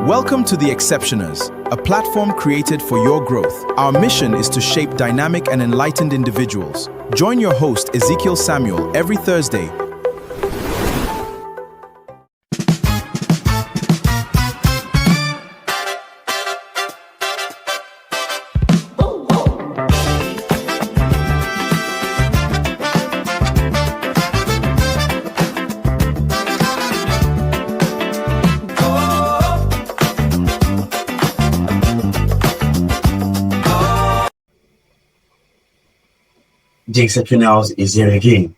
Welcome to The Exceptioners, a platform created for your growth. Our mission is to shape dynamic and enlightened individuals. Join your host, Ezekiel Samuel, every Thursday. The Exceptionals is here again.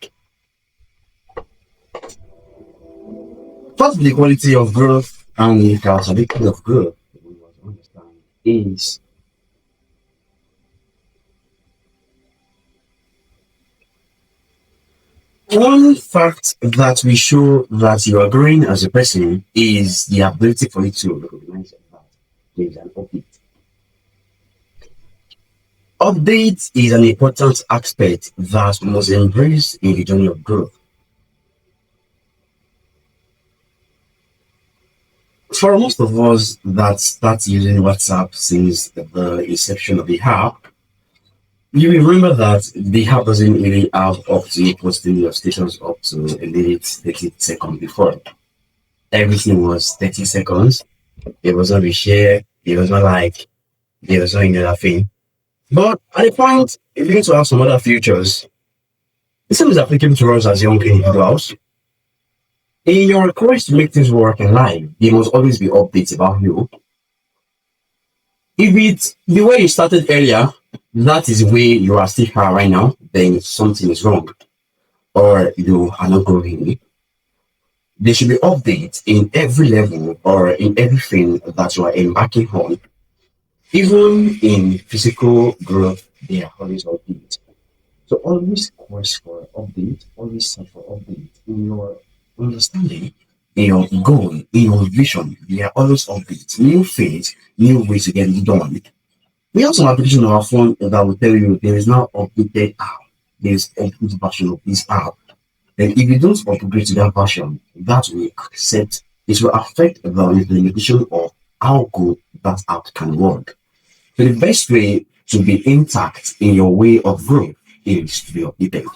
First, the quality of growth and the accountability of growth we must understand is one fact that will show that you are growing as a person is the ability for you to recognize that there is an update. Update is an important aspect that we must embrace in the journey of growth. For most of us that start using WhatsApp since the inception of the app, you will remember that the app doesn't really have up to posting your status up to a minute, 30 seconds before. Everything was 30 seconds. It was not reshare, it was not like, there was no any other thing. But at the point, it begins to have some other features. The same is applicable to us as young individuals. In your request to make things work in life, there must always be updates about you. If it's the way you started earlier, that is the way you are still here right now, then something is wrong. Or you are not growing. There should be updates in every level or in everything that you are embarking on. Even in physical growth, there are always updates. So always quest for update, always search for update. In your understanding, in your goal, in your vision, there are always updates, new things, new ways to get it done. We have some application on our phone that will tell you there is now updated app, there is updated version of this app. And if you don't upgrade to that version, that will affect the implementation of how good that app can work. So the best way to be intact in your way of growth is to be updated.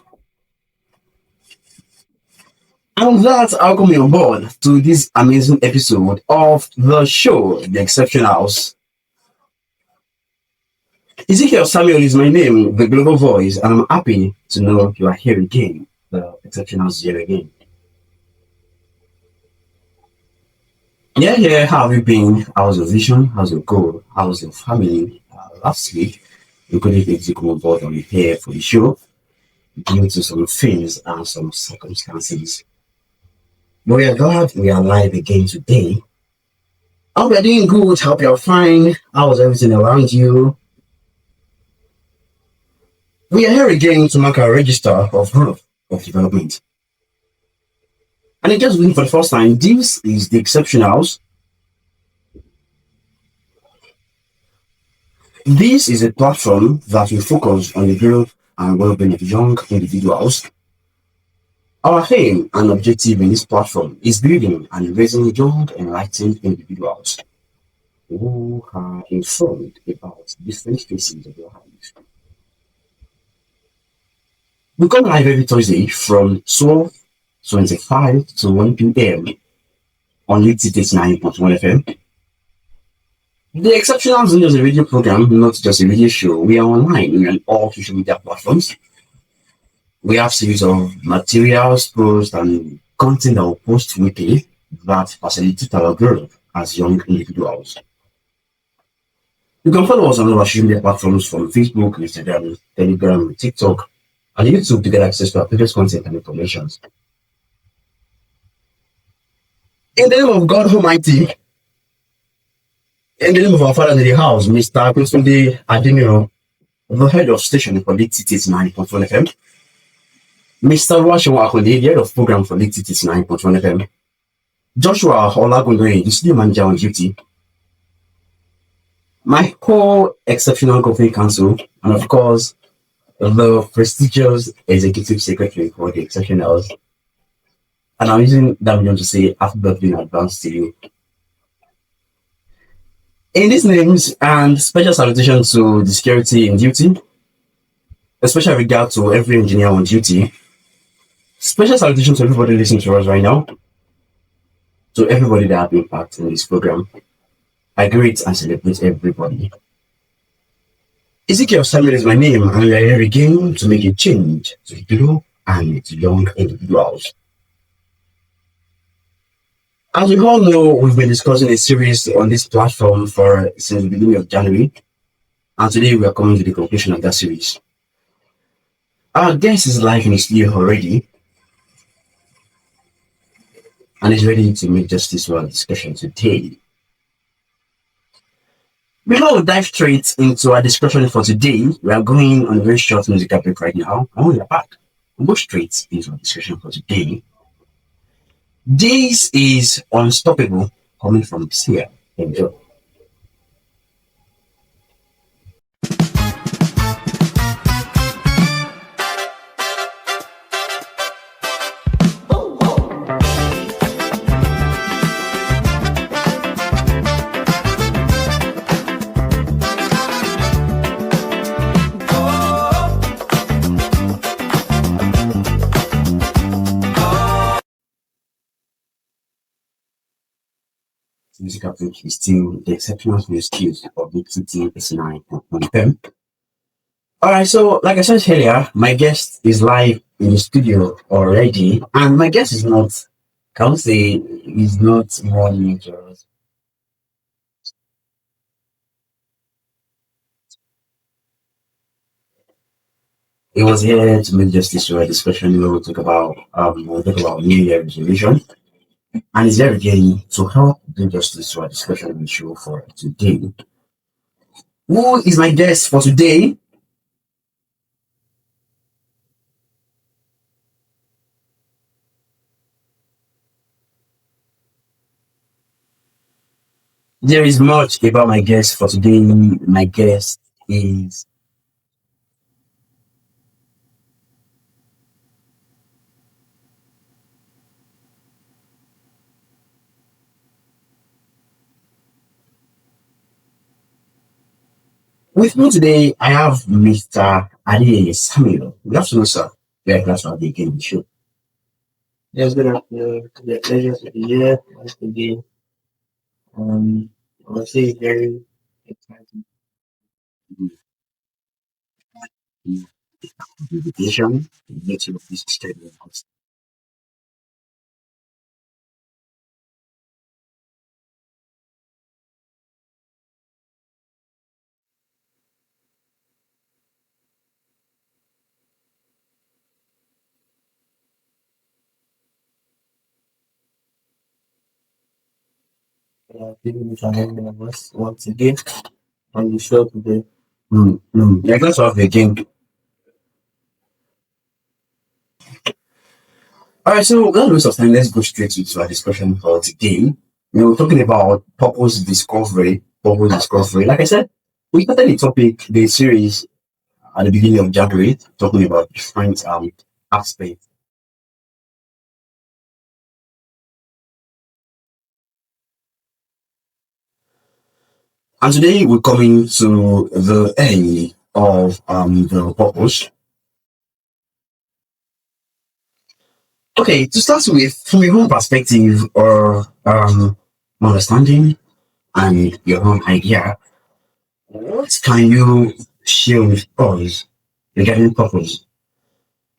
And with that, I'll come on board to this amazing episode of the show, The Exceptionals. Ezekiel Samuel is my name, the global voice, and I'm happy to know you are here again. The Exceptionals here again. Yeah, how have you been? How's your vision? How's your goal? How's your family? Last week, we couldn't able to come on board on here for the show due to some things and some circumstances. But we are glad we are live again today. Hope you're doing good. Hope you're fine. How's everything around you? We are here again to mark our register of growth, of development. And in just doing for the first time, this is The Exceptionals. This is a platform that will focus on the growth and well-being of young individuals. Our aim and objective in this platform is building and raising young, enlightened individuals who are informed about different phases of their lives. We come live every Thursday from 12:25 to 1 p.m. on Lead City 9.1 FM. The Exceptionals is a radio program, not just a radio show. We are online on all social media platforms. We have series of materials, posts, and content that will post weekly that facilitate our growth as young individuals. You can follow us on all our social media platforms from Facebook, Instagram, Telegram, TikTok, and YouTube to get access to our previous content and information. In the name of God Almighty, in the name of our Father in the house, Mr. Kunsunde Ademiro, the head of station for Lead City 9.1 FM, Mr. Ruashawa Akonde, the head of program for Lead City 9.1 FM, Joshua Olagundoyin, the studio manager on duty, my co-exceptional governing council, and of course, the prestigious executive secretary for The Exceptionals. And I'm using that medium to say happy birthday in advance to you. In these names, and special salutation to the security in duty, a special regard to every engineer on duty, special salutation to everybody listening to us right now, to everybody that have been part in this program. I greet and celebrate everybody. Ezekiel Samuel is my name, and we are here again to make a change to little and to young individuals. As we all know, we've been discussing a series on this platform since the beginning of January, and today we are coming to the conclusion of that series. Our guest is live in his studio already, and is ready to make justice to our discussion today. Before we dive straight into our discussion for today, we are going on a very short musical break right now, and we are back. We'll go straight into our discussion for today. This is Unstoppable, coming from Sia. Enjoy. Musical break is still the exceptional skills of the TT89 on FM. Alright, so like I said earlier, my guest is live in the studio already, and my guest is not, can't say he's not more dangerous. He was here to make justice to a discussion where we'll talk about New Year resolution. And is there again to help do justice to our discussion on the show for today. Who is my guest for today? There is much about my guest for today. My guest is with me today. I have Mr. Adeyeye Samuel. Good afternoon, sir. Very glad to have you again on the show. Yes, good afternoon. It's a pleasure to be here once again. I would say it's very exciting. Invitation, nature of this study. Giving me having us once again on the show today. Yeah, glad to have you again. All right, so without waste of time, let's go straight into our discussion for today. We're talking about purpose discovery. Like I said, we started the topic, the series at the beginning of January, talking about different aspects. And today we're coming to the end of the purpose. Okay, to start with, from your own perspective or understanding and your own idea, what can you share with us regarding purpose?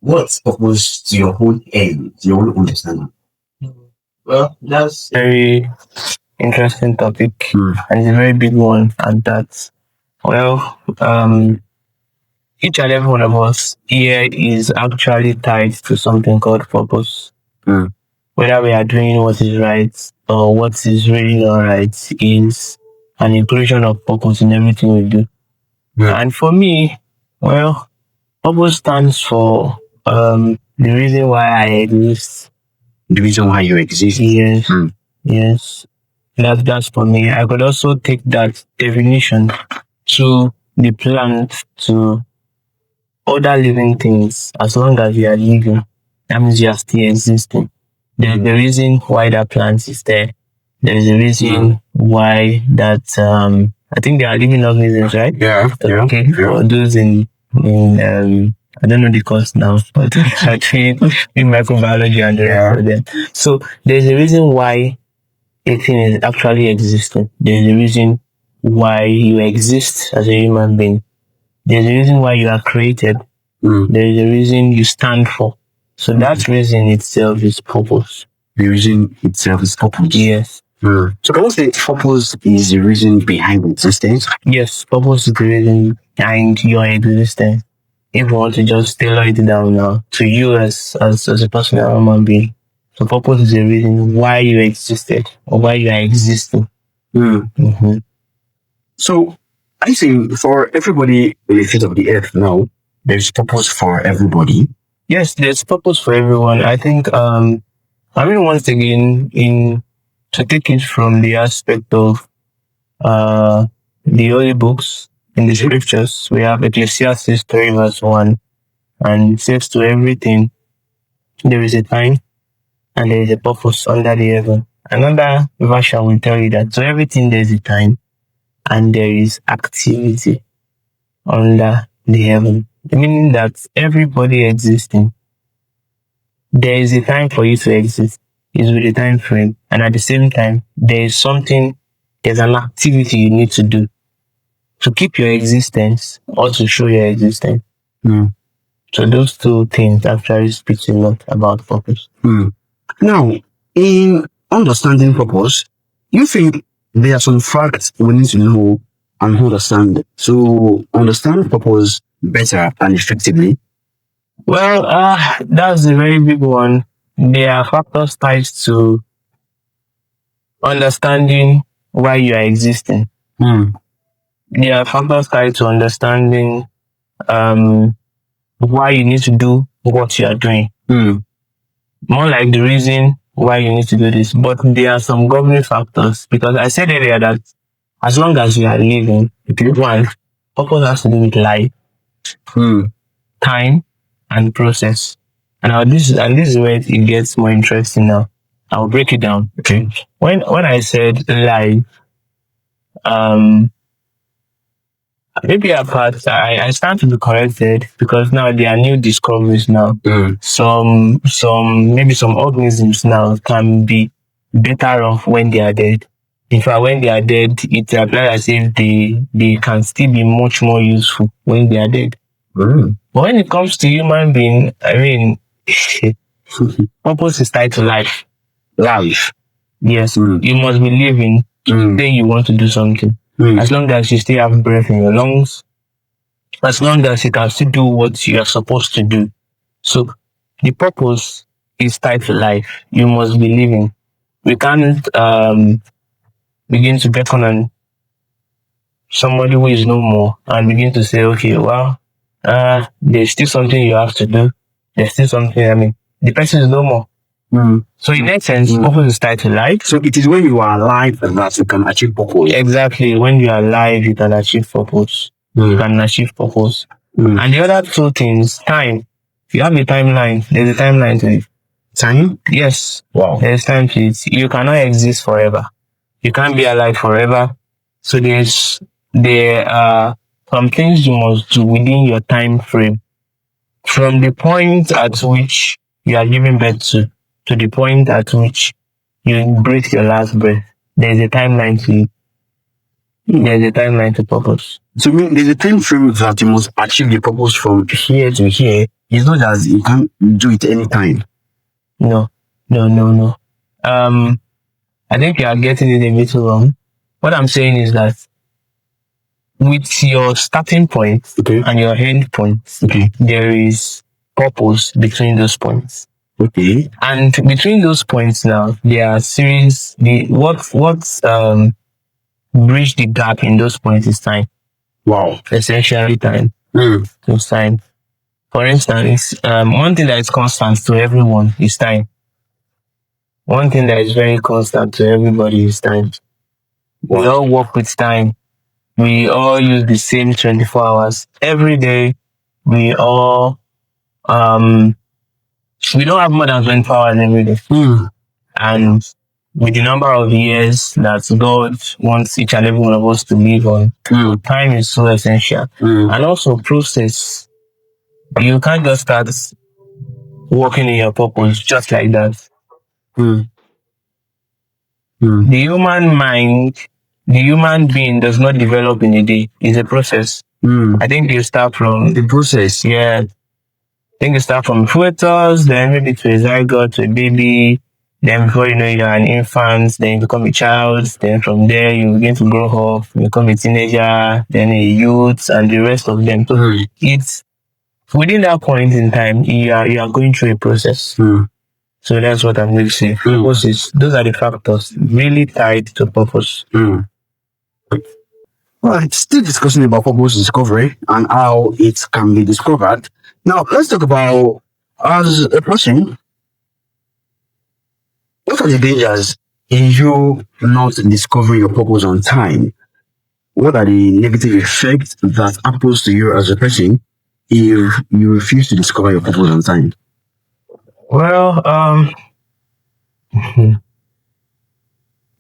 What's purpose to your own end, to your own understanding? Well, that's a very interesting topic and it's a very big one. And that's, well, each and every one of us here is actually tied to something called purpose. Whether we are doing what is right or what is really not right is an inclusion of purpose in everything we do. And for me, well, purpose stands for the reason why I exist. The reason why you exist. Yes. Yes. That's for me. I could also take that definition to the plant, to other living things. As long as you are living, that means you are still existing. The reason why that plant is there There's a reason why that I think they are living organisms, right? Yeah. Okay. For those in I don't know the course now, but I trained in microbiology and the rest of them. So there's a reason why a thing is actually existing. There's a reason why you exist as a human being. There's a reason why you are created. There's a reason you stand for. So that reason itself is purpose. The reason itself is purpose. Yes. So can we say purpose is the reason behind existence? Yes, purpose is the reason behind your existence. If you want to just tailor it down now to you as a personal human being. So purpose is the reason why you existed or why you are existing. Mm-hmm. So I say for everybody in the face of the earth now, there's purpose for everybody. Yes, there's purpose for everyone. I think once again to take it from the aspect of the holy books in the scriptures, we have Ecclesiastes 3 verse 1, and it says to everything there is a time and there is a purpose under the heaven. Another version will tell you that to everything there is a time and there is activity under the heaven. Meaning that everybody existing, there is a time for you to exist. It's with a time frame. And at the same time, there's an activity you need to do to keep your existence or to show your existence. So those two things actually speak a lot about purpose. Now, in understanding purpose, you think there are some facts we need to know and understand to understand purpose better and effectively? Well, that's a very big one. There are factors tied to understanding why you are existing. There are factors tied to understanding why you need to do what you are doing. More like the reason why you need to do this. But there are some governing factors, because I said earlier that as long as you are living, one, purpose has to do with life, time, and process. And this is where it gets more interesting now. I'll break it down. Okay. When I said life, maybe I stand to be corrected because now there are new discoveries now. Some organisms now can be better off when they are dead. In fact, when they are dead, it appears as if they can still be much more useful when they are dead. But when it comes to human being, purpose is tied to life. Life. Yes, you must be living then you want to do something. As long as you still have breath in your lungs, as long as you can still do what you are supposed to do. So the purpose is tied to life. You must be living. We can't begin to beckon on somebody who is no more and begin to say, okay, well, there's still something you have to do. There's still something, the person is no more. So in that sense, purpose is tied to life. So it is when you are alive that you can achieve purpose. Exactly. When you are alive, you can achieve purpose. You can achieve purpose. And the other two things, time. If you have a timeline, there's a timeline to it. Time? Yes. Wow. There's time to it. You cannot exist forever. You can't be alive forever. So there are some things you must do within your time frame. From the point at which you are giving birth to the point at which you breathe your last breath, there's a timeline to it. There's a timeline to purpose. So there's a time frame that you must achieve the purpose from here to here. It's not that you can't do it anytime. No. I think you are getting it a bit wrong. What I'm saying is that with your starting point and your end point, there is purpose between those points. Okay. And between those points now, there are series. What bridge the gap in those points is time. Wow. Essentially time. To time. For instance, one thing that is constant to everyone is time. One thing that is very constant to everybody is time. We all work with time. We all use the same 24 hours. Every day, we all we don't have more than 24 hours every day. And with the number of years that God wants each and every one of us to live on, time is so essential. And also process. You can't just start working in your purpose just like that. The human mind, the human being does not develop in a day. It's a process. I think you start from The process. yeah. I think you start from fetus, then maybe to a zygote, to a baby, then before you know you're an infant, then you become a child, then from there you begin to grow up, become a teenager, then a youth, and the rest of them. So it's within that point in time, you are going through a process. So that's what I'm going to say. Purpose is, those are the factors really tied to purpose. Well, it's still discussing about purpose discovery and how it can be discovered. Now, let's talk about, as a person, what are the dangers in you not discovering your purpose on time? What are the negative effects that happens to you as a person if you refuse to discover your purpose on time? Well,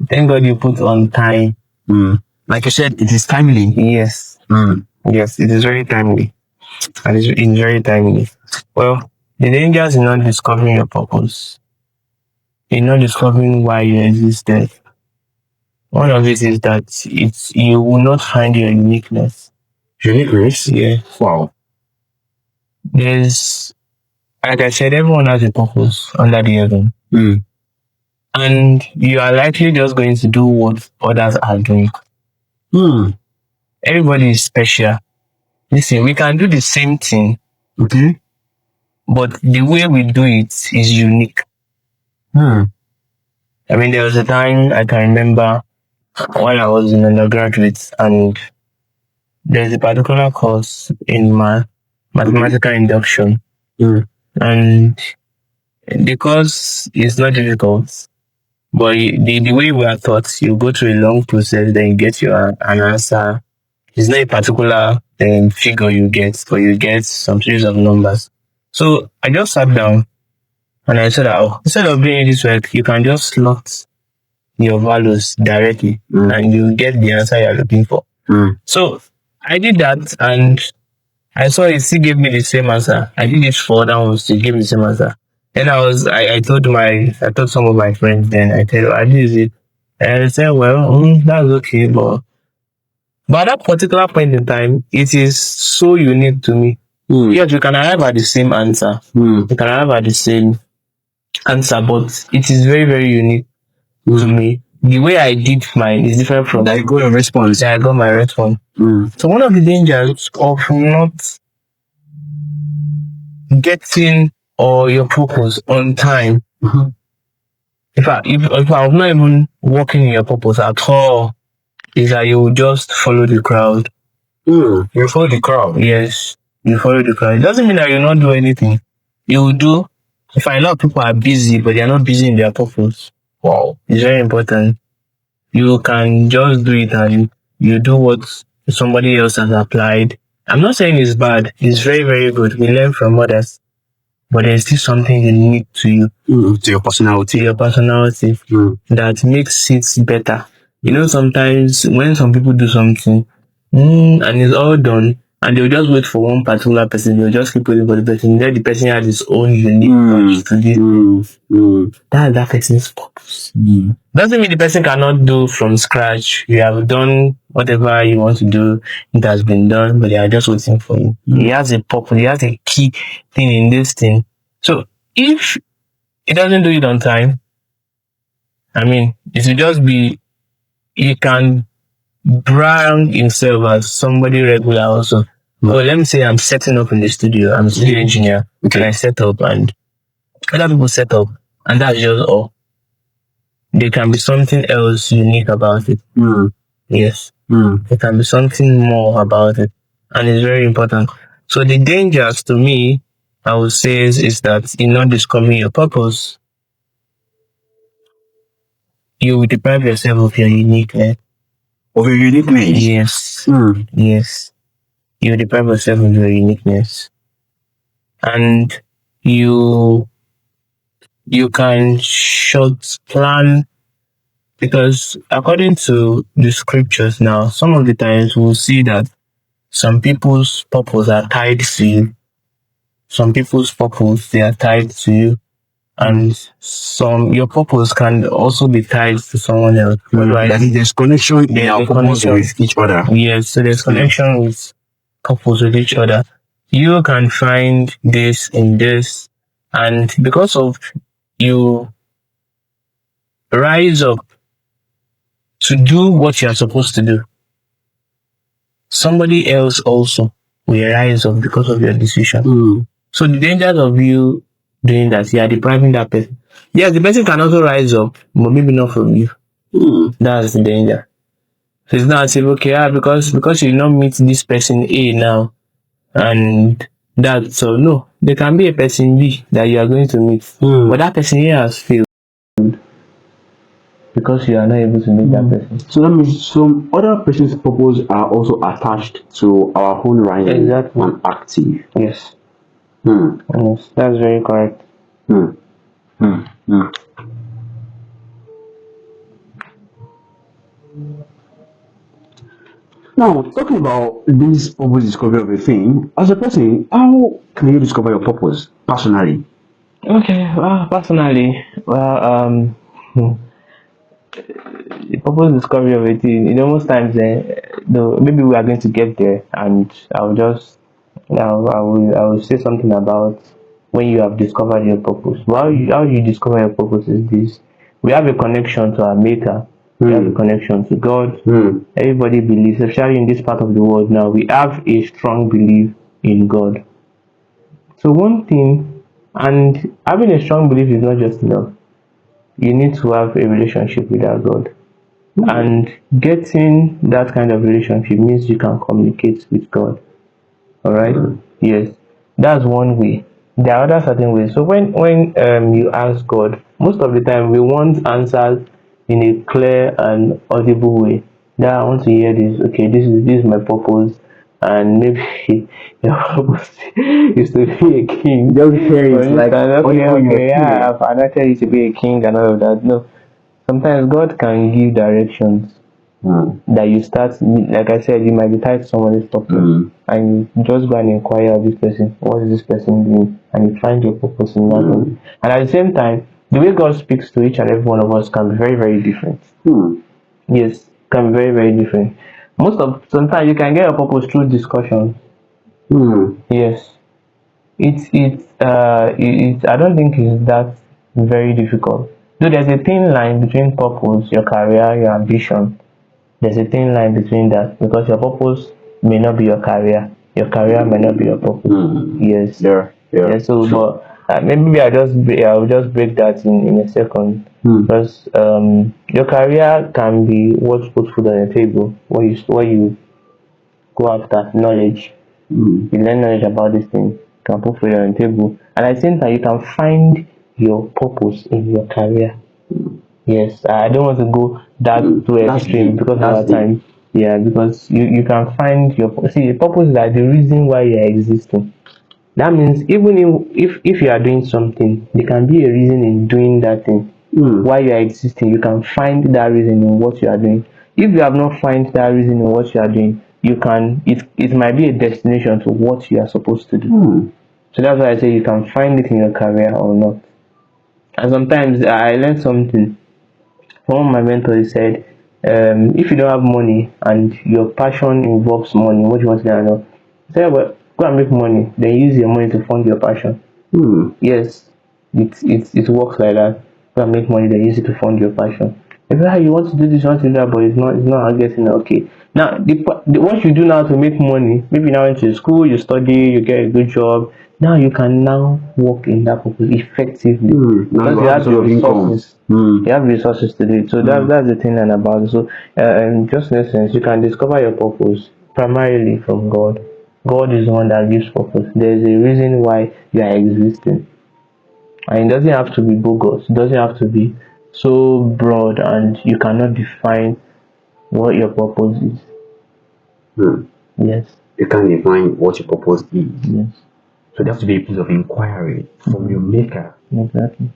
thank God you put on time. Like I said, it is timely. Yes. Yes, it is very timely. And it's very timely. Well, the dangers in not discovering your purpose, in not discovering why you existed. One of it is that you will not find your uniqueness. Uniqueness? Yeah. Wow. There's, like I said, everyone has a purpose under the heaven. And you are likely just going to do what others are doing. Everybody is special. Listen, we can do the same thing, Okay. but the way we do it is unique. I mean, there was a time I can remember while I was in undergraduate, and there's a particular course in my mathematical induction. And the course is not difficult, but the way we are taught, you go through a long process, then you get an answer. It's not a particular figure you get, but you get some series of numbers. So I just sat down and I said, instead of doing this work, you can just slot your values directly and you get the answer you're looking for. So I did that and I saw it still gave me the same answer. I did it for other ones to give me the same answer. Then I told some of my friends, then I said, I did it. And they said, well, that's okay, but at that particular point in time, it is so unique to me. Yes, you can arrive at the same answer. You can arrive at the same answer, but it is very, very unique to me. The way I did mine is different from I got your response. I got my response. So one of the dangers of not getting or your purpose on time, if I was not even working in your purpose at all, is that you will just follow the crowd. You follow the crowd. Yes, you follow the crowd. It doesn't mean that you not do anything. You will do. If a lot of people are busy, but they are not busy in their purpose. Wow. It's very important. You can just do it and you do what somebody else has applied. I'm not saying it's bad. It's very, very good. We learn from others. But there's still something unique to you. To your personality. That makes it better. You know, sometimes when some people do something and it's all done, and they'll just wait for one particular person, they'll just keep waiting for the person. Then the person has his own unique touch to this. That's that person's purpose. Doesn't mean the person cannot do from scratch. You have done whatever you want to do, it has been done, but they are just waiting for you. He has a purpose, he has a key thing in this thing. So if it doesn't do it on time, I mean, it will just be, he can brand himself as somebody regular also. So let me say I'm setting up in the studio, I'm a studio engineer, and I set up and other people set up, and that's just all. There can be something else unique about it. Yes. There can be something more about it. And it's very important. So the dangers to me, I would say is that in not discovering your purpose, you will deprive yourself of your uniqueness. Of your uniqueness? Yes. Yes. You will deprive yourself of your uniqueness. And you can short plan Because according to the scriptures now, some of the times we'll see that some people's purpose are tied to you. Some people's purpose they are tied to you. And some your purpose can also be tied to someone else. Right? That is, there's connection in There's our a purpose connection. with each other. Yes, so there's connection with purpose with each other. You can find this in this, and because of you rise up to do what you are supposed to do, somebody else also will rise up because of your decision. So the dangers of you doing that, you are depriving that person. Yes, the person can also rise up, but maybe not from you. That's the danger. So it's not as if, okay, because you did not meet this person A now, and that, so no, there can be a person B that you are going to meet, but that person A has failed because you are not able to meet that person. So that means some other person's purpose are also attached to our own rising Exactly. and active. Yes. Yes, that's very correct. Now, talking about this purpose discovery of a thing, as a person, how can you discover your purpose personally? Okay, well, personally, the purpose discovery of it, most times, maybe we are going to get there, and I will say something about when you have discovered your purpose. Well, how you discover your purpose is this: we have a connection to our Maker, we have a connection to God. Everybody believes, especially in this part of the world now, we have a strong belief in God. So one thing, and having a strong belief is not just enough. You need to have a relationship with our God. And getting that kind of relationship means you can communicate with God. Alright? Yes. That's one way. There are other certain ways. So when you ask God, most of the time we want answers in a clear and audible way. That I want to hear this, okay, this is my purpose, and maybe your purpose is to be a king. Just hear it like, okay, yeah, I've anointed you to be a king and all of that. No. Sometimes God can give directions that you start, like I said, you might be tied to someone's purpose, and you just go and inquire of this person, what is this person doing, and you find your purpose in that thing. And at the same time, the way God speaks to each and every one of us can be very, very different. Yes, can be very, very different. Sometimes you can get a purpose through discussion. Yes, I don't think it's that very difficult. Though there's a thin line between purpose, your career, your ambition. There's a thin line between that, because your purpose may not be your career may not be your purpose. Yes. Yeah. So, but maybe I'll just break that in a second. Because your career can be what puts food on the table. What you go after, knowledge. You learn knowledge about this thing. You can put food on the table, and at the same time, you can find your purpose in your career. Yes, I don't want to go that to extreme because of our time. Yeah, because you can find your purpose is like the reason why you are existing. That means even if you are doing something, there can be a reason in doing that thing. Why you are existing, you can find that reason in what you are doing. If you have not find that reason in what you are doing, it might be a destination to what you are supposed to do. So that's why I say you can find it in your career or not. And sometimes I learned something. One of my mentors said, if you don't have money and your passion involves money, what do you want to know? He said, well, go and make money, then use your money to fund your passion. Yes, it works like that. Go and make money, then use it to fund your passion. If you want to do this, you want to do that, but it's not getting okay. Now, what you do now to make money, maybe now into school, you study, you get a good job. Now you can now work in that purpose effectively because you have the resources. You have resources to do it. So that's the thing and about it. So, just in essence, you can discover your purpose primarily from God. God is the one that gives purpose. There's a reason why you are existing, and it doesn't have to be bogus. It doesn't have to be so broad, and you cannot define what your purpose is. Yes. You can't define what your purpose is. Yes. So there has to be a place of inquiry from your Maker. Exactly.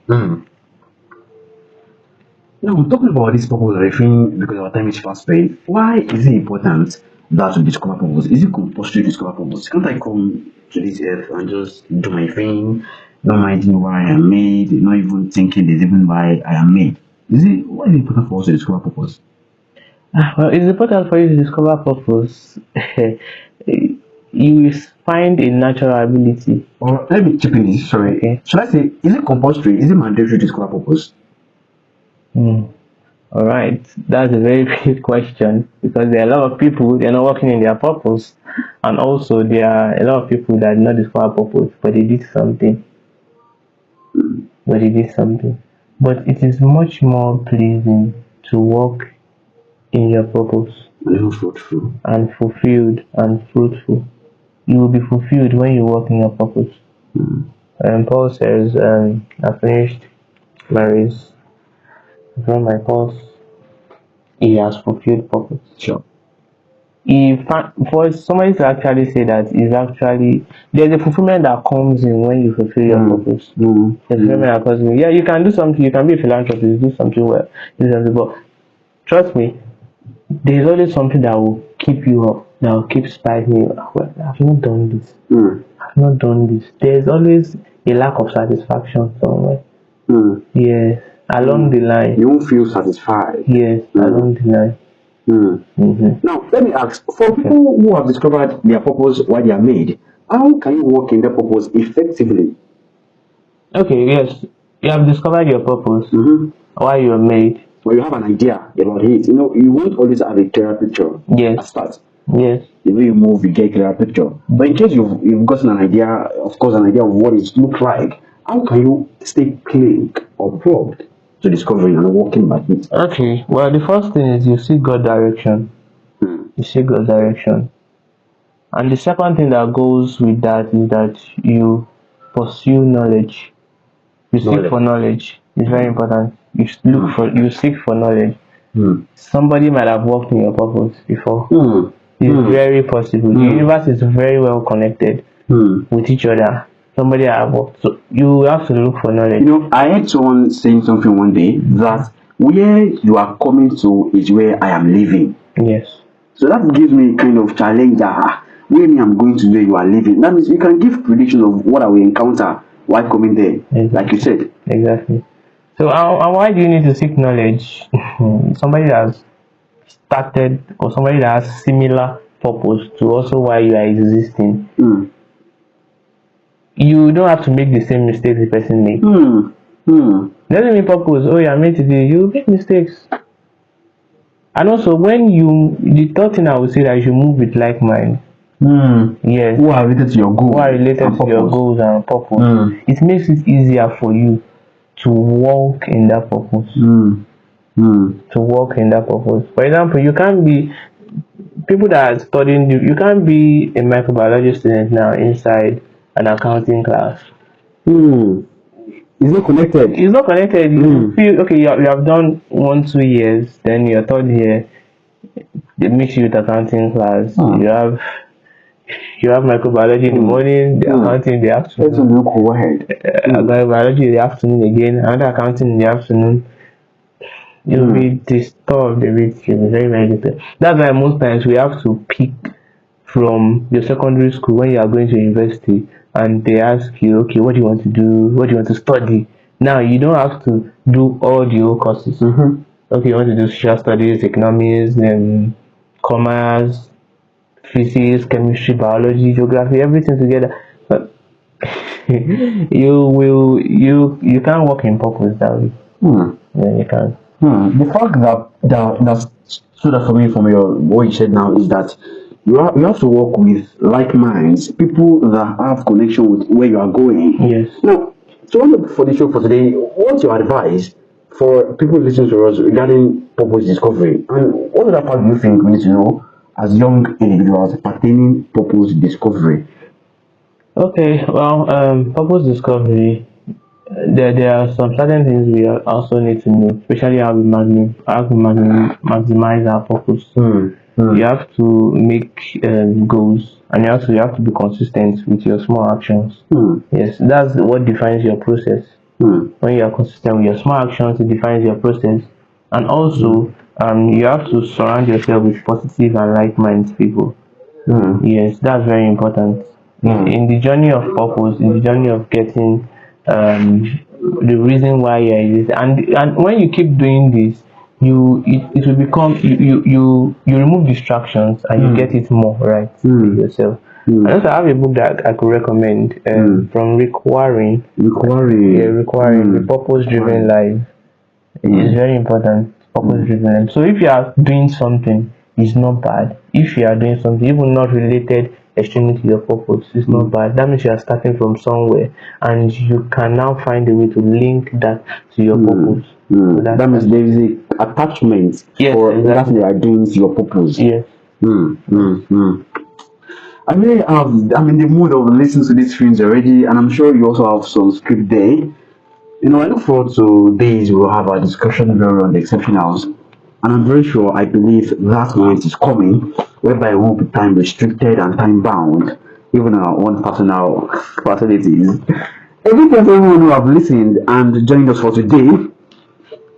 Now, talking about this purpose, I think because our time is fast spent, why is it important that we discover purpose? Is it compulsory to discover purpose? Can't I come to this earth and just do my thing, not minding why I am made, not even thinking there's even why I am made? Why is it important for us to discover purpose? Well, it's important for you to discover purpose. You will find a natural ability. Or let me chip in this, sorry. Okay. Should I say, is it compulsory? Is it mandatory to discover purpose? All right, that's a very big question because there are a lot of people they're not working in their purpose, and also there are a lot of people that did not discover purpose, but they did something. But it is much more pleasing to work in your purpose And even fruitful. and fulfilled and fruitful. You will be fulfilled when you work in your purpose. Paul says, I finished my race, I've run my course, he has fulfilled purpose. Sure. For somebody to actually say that is actually there's a fulfillment that comes in when you fulfill your purpose. There's fulfillment that comes in. Yeah, you can do something, you can be a philanthropist, do something well, but trust me, there's always something that will keep you up, that will keep spiking you. Well, I've not done this. I've not done this. There's always a lack of satisfaction somewhere. Yes, along the line. You won't feel satisfied. Yes, along the line. Now, let me ask, for people who have discovered their purpose while they are made, how can you work in their purpose effectively? Okay, yes, you have discovered your purpose while you are made. Well, you have an idea about it. You know, you won't always have a clear picture Yes. at start. Yes. The way you move, you get a clear picture. But in case you've gotten an idea, of course, an idea of what it looks like, how can you stay clean or probed to discovering and working back it? Okay, well, the first thing is you seek God direction. You seek God direction. And the second thing that goes with that is that you pursue knowledge. You seek for knowledge. It's very important. You seek for knowledge. Somebody might have worked in your purpose before. It's very possible. The universe is very well connected with each other. Somebody have worked. So you have to look for knowledge. You know, I heard someone saying something one day that where you are coming to is where I am living. Yes. So that gives me a kind of challenge that where me I'm going to where you are living. That means you can give prediction of what I will encounter while coming there, like you said. Exactly. So why do you need to seek knowledge? Somebody that has started or somebody that has similar purpose to also why you are existing. You don't have to make the same mistakes the person made. Doesn't mean purpose. Oh, you are made today. You make mistakes. And also, the third thing I would say that you should move with like mind. Yes. Who are related to your goals? Who are related to your goals and purpose. It makes it easier for you to walk in that purpose. To walk in that purpose. For example, you can't be people that are studying. You can't be a microbiology student now inside an accounting class. It's not connected. It's not connected. You feel okay. You have done 1-2 years, then your third year, they mix you with accounting class. You have microbiology in the morning, the accounting in the afternoon. Go ahead. Biology in the afternoon again, another accounting in the afternoon. You'll be disturbed a bit. You'll be very, very disturbed. That's why most times we have to pick from your secondary school when you are going to university, and they ask you, okay, what do you want to do? What do you want to study? Now you don't have to do all the old courses. Okay, you want to do social studies, economics, commerce, physics, chemistry, biology, geography, everything together. But you can't work in purpose that way. Yeah, you can't. The fact that stood out for me from what you said now is that you have to work with like minds, people that have connection with where you are going. Yes. Now, so for the show for today, what's your advice for people listening to us regarding purpose discovery? And what other part do you think we need to know as young individuals pertaining purpose discovery? Okay, well, purpose discovery, there are some certain things we also need to know, especially how we maximize our purpose. You have to make goals, and you have to be consistent with your small actions. Yes, that's what defines your process. When you are consistent with your small actions, it defines your process. And also, you have to surround yourself with positive and like-minded people. Yes, that's very important. In the journey of purpose, in the journey of getting the reason why you're in this, and when you keep doing this, it will become you remove distractions and you get it more right with yourself. And also, I have a book that I could recommend from Rick Warren. Rick Warren, The Purpose Driven Life. It's very important. Purpose driven. So if you are doing something, it's not bad. If you are doing something even not related extremely to your purpose, it's not bad. That means you are starting from somewhere and you can now find a way to link that to your purpose. So that means there is a attachment Yes, or exactly. that you are doing to your purpose. Yes. I really I'm in the mood of listening to these things already, and I'm sure you also have some script there. You know, I look forward to days we'll have a discussion very on the exceptionals, and I'm very sure, I believe that moment is coming, whereby it won't be time restricted and time bound, even on our own personal facilities. Thank you to everyone who have listened and joined us for today.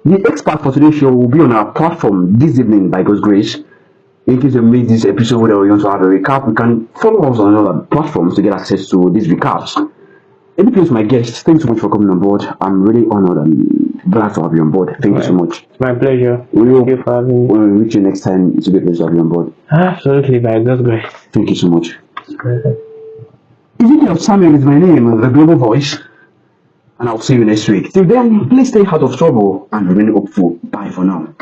The expert for today's show will be on our platform this evening by God's grace. In case you missed this episode or you want to have a recap, you can follow us on other platforms to get access to these recaps. Any place, my guest, thanks so much for coming on board. I'm really honored and glad to have you on board. Thank you so much. It's my pleasure. Thank you for having me. When we reach you next time, it's a great pleasure to have you on board. Absolutely, by God's grace. Thank you so much. Ezekiel Samuel is my name, the Global Voice, and I'll see you next week. Till then, please stay out of trouble and remain hopeful. Bye for now.